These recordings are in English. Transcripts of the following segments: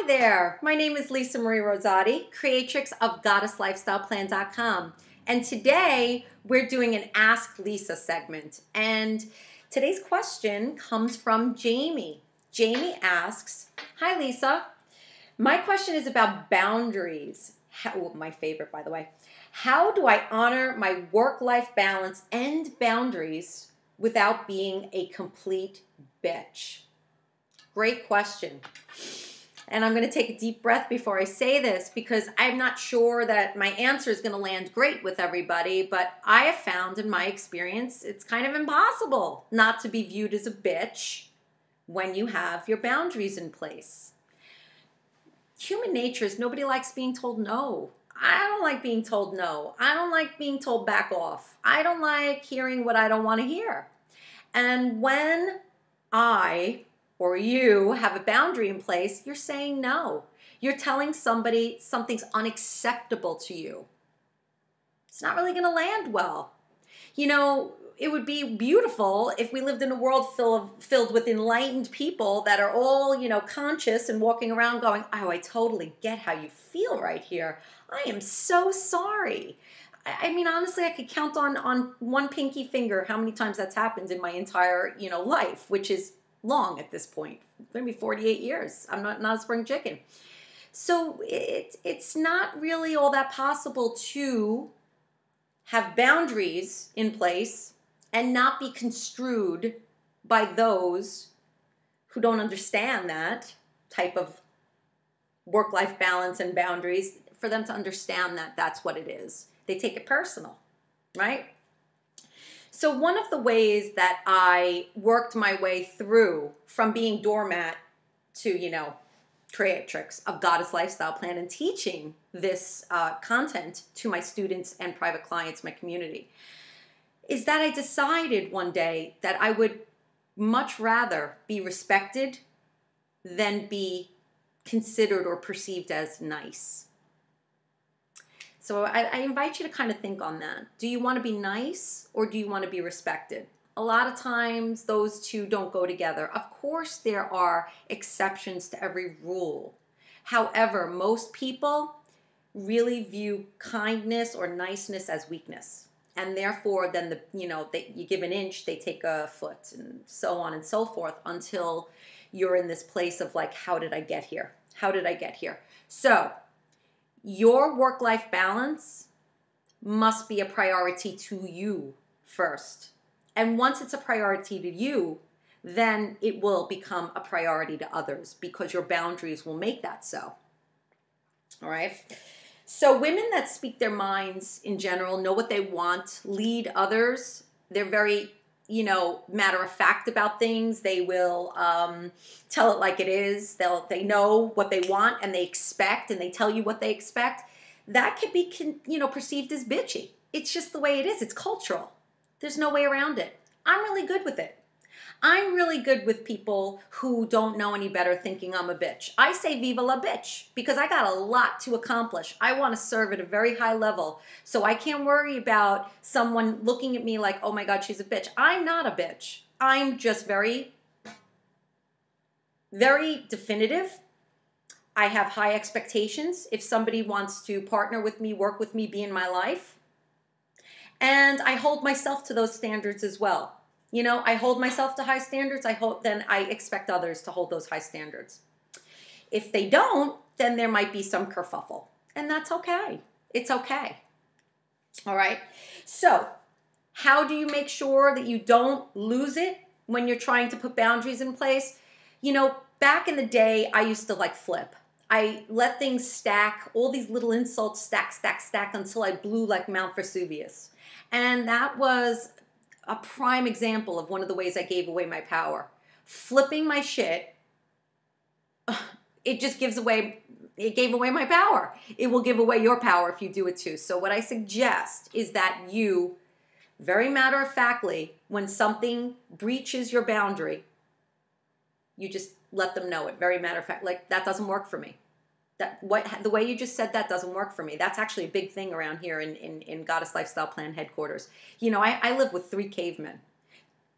there, my name is Lisa Marie Rosati, creatrix of GoddessLifestylePlan.com, and today we're doing an Ask Lisa segment, and today's question comes from Jamie. Jamie asks, hi Lisa, my question is about boundaries. My favorite, by the way. How do I honor my work-life balance and boundaries without being a complete bitch? Great question. And I'm going to take a deep breath before I say this because I'm not sure that my answer is going to land great with everybody, but I have found in my experience it's kind of impossible not to be viewed as a bitch when you have your boundaries in place. Human nature is nobody likes being told no. I don't like being told no. I don't like being told back off. I don't like hearing what I don't want to hear. And when I or you have a boundary in place, you're saying no. You're telling somebody something's unacceptable to you. It's not really going to land well. You know, it would be beautiful if we lived in a world filled with enlightened people that are all, conscious and walking around going, oh, I totally get how you feel right here. I am so sorry. I mean, honestly, I could count on one pinky finger how many times that's happened in my entire, life, which is long at this point. It's going to be 48 years. I'm not a spring chicken. So it's not really all that possible to have boundaries in place and not be construed by those who don't understand that type of work-life balance and boundaries, for them to understand that that's what it is. They take it personal, right? So one of the ways that I worked my way through from being doormat to, creatrix of Goddess Lifestyle Plan and teaching this content to my students and private clients, my community, is that I decided one day that I would much rather be respected than be considered or perceived as nice. So I invite you to kind of think on that. Do you want to be nice or do you want to be respected? A lot of times those two don't go together. Of course, there are exceptions to every rule. However, most people really view kindness or niceness as weakness. And therefore, then you give an inch, they take a foot, and so on and so forth until you're in this place of like, how did I get here? How did I get here? So your work-life balance must be a priority to you first. And once it's a priority to you, then it will become a priority to others because your boundaries will make that so. All right? So women that speak their minds in general, know what they want, lead others. They're very, matter of fact about things. They will tell it like it is. They know what they want and they expect, and they tell you what they expect. That could be, perceived as bitchy. It's just the way it is. It's cultural. There's no way around it. I'm really good with it. I'm really good with people who don't know any better thinking I'm a bitch. I say viva la bitch because I got a lot to accomplish. I want to serve at a very high level. So I can't worry about someone looking at me like, oh my God, she's a bitch. I'm not a bitch. I'm just very, very definitive. I have high expectations if somebody wants to partner with me, work with me, be in my life. And I hold myself to those standards as well. I hold myself to high standards. Then I expect others to hold those high standards. If they don't, then there might be some kerfuffle. And that's okay. It's okay. All right? So how do you make sure that you don't lose it when you're trying to put boundaries in place? Back in the day, I used to flip. I let things stack, all these little insults stack until I blew like Mount Vesuvius. And that was a prime example of one of the ways I gave away my power. Flipping my shit, it gave away my power. It will give away your power if you do it too. So what I suggest is that you, very matter-of-factly, when something breaches your boundary, you just let them know it. Very matter-of-fact, that doesn't work for me. The way you just said that doesn't work for me. That's actually a big thing around here in Goddess Lifestyle Plan headquarters. I live with 3 cavemen.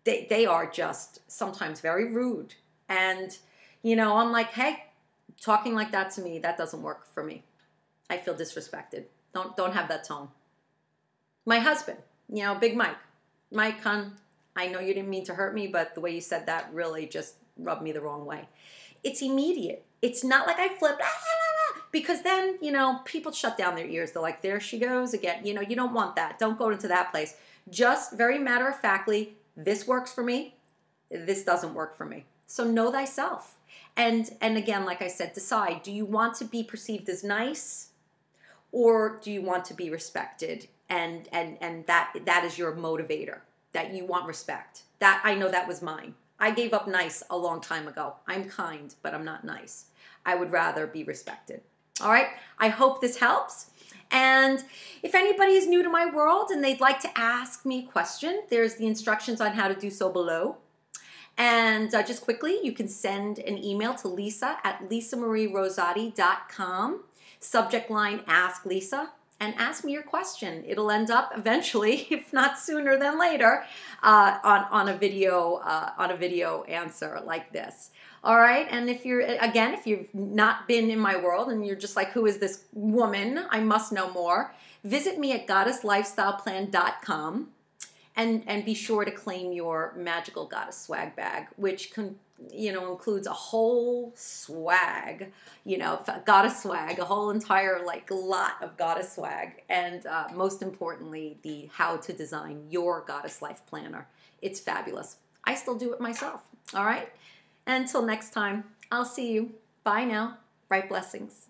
They are just sometimes very rude. And, I'm like, hey, Talking like that to me, that doesn't work for me. I feel disrespected. Don't have that tone. My husband, you know, Big Mike. Mike, hon, I know you didn't mean to hurt me, but the way you said that really just rubbed me the wrong way. It's immediate. It's not like I flipped, because then, you know, people shut down their ears. They're like, there she goes again. You know, you don't want that. Don't go into that place. Just very matter-of-factly, this works for me. This doesn't work for me. So know thyself. And again, like I said, decide, do you want to be perceived as nice, or do you want to be respected? And that is your motivator, that you want respect. That, I know that was mine. I gave up nice a long time ago. I'm kind, but I'm not nice. I would rather be respected. All right, I hope this helps. And if anybody is new to my world and they'd like to ask me a question, there's the instructions on how to do so below. And just quickly, you can send an email to lisa@lisamarierosati.com. Subject line, Ask Lisa, and ask me your question. It'll end up eventually, if not sooner than later, on a video answer like this. All right, and if you've not been in my world and you're just like, who is this woman? I must know more. Visit me at goddesslifestyleplan.com. And be sure to claim your magical goddess swag bag, which includes a whole swag, goddess swag, a whole entire lot of goddess swag, and most importantly, the how to design your goddess life planner. It's fabulous. I still do it myself. All right. Until next time, I'll see you. Bye now. Bright blessings.